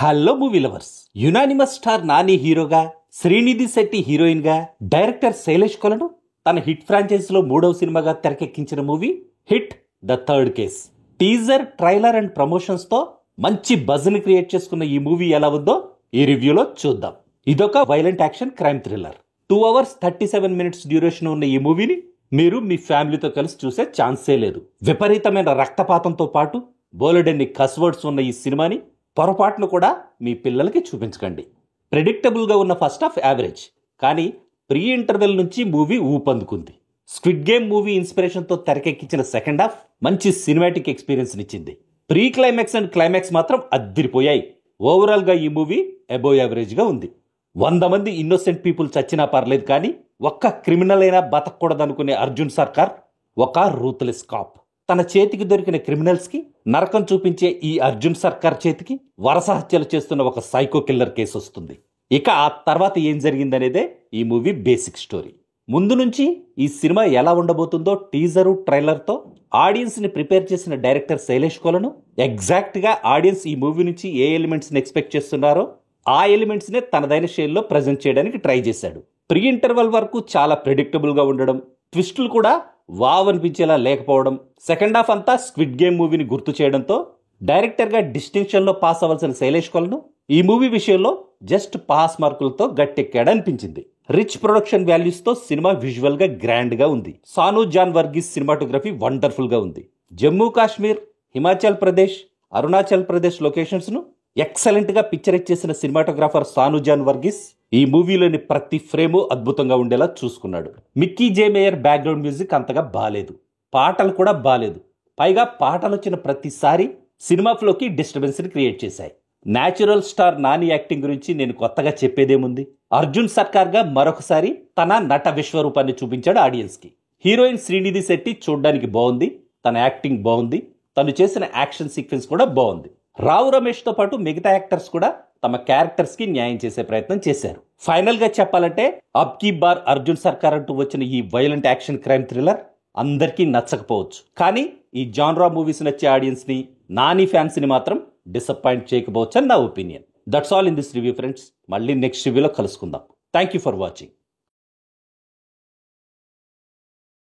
Hello movie lovers. Unanimous star Nani హీరోగా, Srinidhi Shetty heroine గా, director Shailesh కొలను తన హిట్ ఫ్రాంచైజీలో 3వ సినిమాగా తెరకెక్కించిన movie hit the third case. Teaser, trailer and promotions తో మంచి బజ్ ని క్రియేట్ చేసుకున్న ఈ మూవీ ఎలా ఉందో ఈ రివ్యూలో చూద్దాం. ఇదొక violent action crime thriller. 2 hours 37 minutes duration ఉన్న ఈ మూవీని మీరు మీ ఫ్యామిలీతో కలిసి చూసే ఛాన్సే లేదు. విపరీతమైన రక్తపాతంతో పాటు బోలెడన్ని కస్వర్డ్స్ ఉన్న ఈ సినిమాని పొరపాటును కూడా మీ పిల్లలకి చూపించకండి. ప్రెడిక్టబుల్ గా ఉన్న ఫస్ట్ హాఫ్ యావరేజ్, కానీ ప్రీ ఇంటర్వెల్ నుంచి మూవీ ఊపందుకుంది. స్క్విడ్ గేమ్ మూవీ ఇన్స్పిరేషన్ తో తెరకెక్కించిన సెకండ్ హాఫ్ మంచి సినిమాటిక్ ఎక్స్పీరియన్స్ నిచ్చింది. ప్రీ క్లైమాక్స్ అండ్ క్లైమాక్స్ మాత్రం అద్దిరిపోయాయి. ఓవరాల్ గా ఈ మూవీ అబోవ్ యావరేజ్ గా ఉంది. 100 మంది ఇన్నోసెంట్ పీపుల్ చచ్చినా పర్లేదు, కానీ ఒక్క క్రిమినల్ అయినా బతకూడదనుకునే అర్జున్ సర్కార్ ఒక రూత్లెస్ కాప్. తన చేతికి దొరికిన క్రిమినల్స్ కి నరకం చూపించే ఈ అర్జున్ సర్కార్ చేతికి వరుస హత్యలు చేస్తున్న ఒక సైకో కిల్లర్ కేసు వస్తుంది. ఇక ఆ తర్వాత ఏం జరిగిందనేదే ఈ మూవీ బేసిక్ స్టోరీ. ముందు నుంచి ఈ సినిమా ఎలా ఉండబోతుందో టీజరు, ట్రైలర్తో ఆడియన్స్ ని ప్రిపేర్ చేసిన డైరెక్టర్ శైలేష్ కొలను ఎగ్జాక్ట్ గా ఆడియన్స్ ఈ మూవీ నుంచి ఏ ఎలిమెంట్స్ ని ఎక్స్పెక్ట్ చేస్తున్నారో ఆ ఎలిమెంట్స్ నే తనదైన షేల్లో ప్రజెంట్ చేయడానికి ట్రై చేశాడు. ప్రీ ఇంటర్వల్ వరకు చాలా ప్రెడిక్టబుల్ గా ఉండడం, ట్విస్టులు కూడా వావ్ అనిపించేలా లేకపోవడం, సెకండ్ హాఫ్ అంతా స్క్విడ్ గేమ్ మూవీని గుర్తు చేయడంతో డైరెక్టర్ గా డిస్టింక్షన్ లో పాస్ అవ్వాల్సిన శైలేష్ కొలను ఈ మూవీ విషయంలో జస్ట్ పాస్ మార్కులతో గట్టెక్కాడనిపించింది. రిచ్ ప్రొడక్షన్ వాల్యూస్ తో సినిమా విజువల్ గా గ్రాండ్ గా ఉంది. సాను జాన్ వర్గీస్ సినిమాటోగ్రఫీ వండర్ఫుల్ గా ఉంది. జమ్మూ కాశ్మీర్, హిమాచల్ ప్రదేశ్, అరుణాచల్ ప్రదేశ్ లొకేషన్స్ ను ఎక్సలెంట్ గా పిక్చరైజ్ చేసిన సినిమాటోగ్రాఫర్ సాను జాన్ వర్గీస్ ఈ మూవీలోని ప్రతి ఫ్రేము అద్భుతంగా ఉండేలా చూసుకున్నాడు. మిక్కీ జే మేయర్ బ్యాక్గ్రౌండ్ మ్యూజిక్ అంతగా బాలేదు, పాటలు కూడా బాలేదు. పైగా పాటలు వచ్చిన ప్రతిసారి సినిమా ఫ్లోకి డిస్టర్బెన్స్ ని క్రియేట్ చేశాయి. న్యాచురల్ స్టార్ నాని యాక్టింగ్ గురించి నేను కొత్తగా చెప్పేదేముంది. అర్జున్ సర్కార్ గా మరొకసారి తన నట విశ్వరూపాన్ని చూపించాడు ఆడియన్స్ కి. హీరోయిన్ శ్రీనిధి శెట్టి చూడ్డానికి బాగుంది, తన యాక్టింగ్ బాగుంది, తను చేసిన యాక్షన్ సీక్వెన్స్ కూడా బాగుంది. రావు రమేష్ తో పాటు మిగతా యాక్టర్స్ కూడా తమ క్యారెక్టర్స్ కి న్యాయం చేసే ప్రయత్నం చేశారు. ఫైనల్ గా చెప్పాలంటే అబ్ కీ బార్ అర్జున్ సర్కార్ అంటూ వచ్చిన ఈ వైలెంట్ యాక్షన్ క్రైమ్ థ్రిల్లర్ అందరికీ నచ్చకపోవచ్చు, కానీ ఈ జాన్రా మూవీస్ నచ్చే ఆడియన్స్ ని, నాని ఫ్యాన్స్ ని మాత్రం డిసప్పాయింట్ చేయకపోవచ్చు అని నా opinion. That's all in this review friends. మళ్ళీ నెక్స్ట్ రివ్యూలో కలుసుకుందాం. Thank you for watching.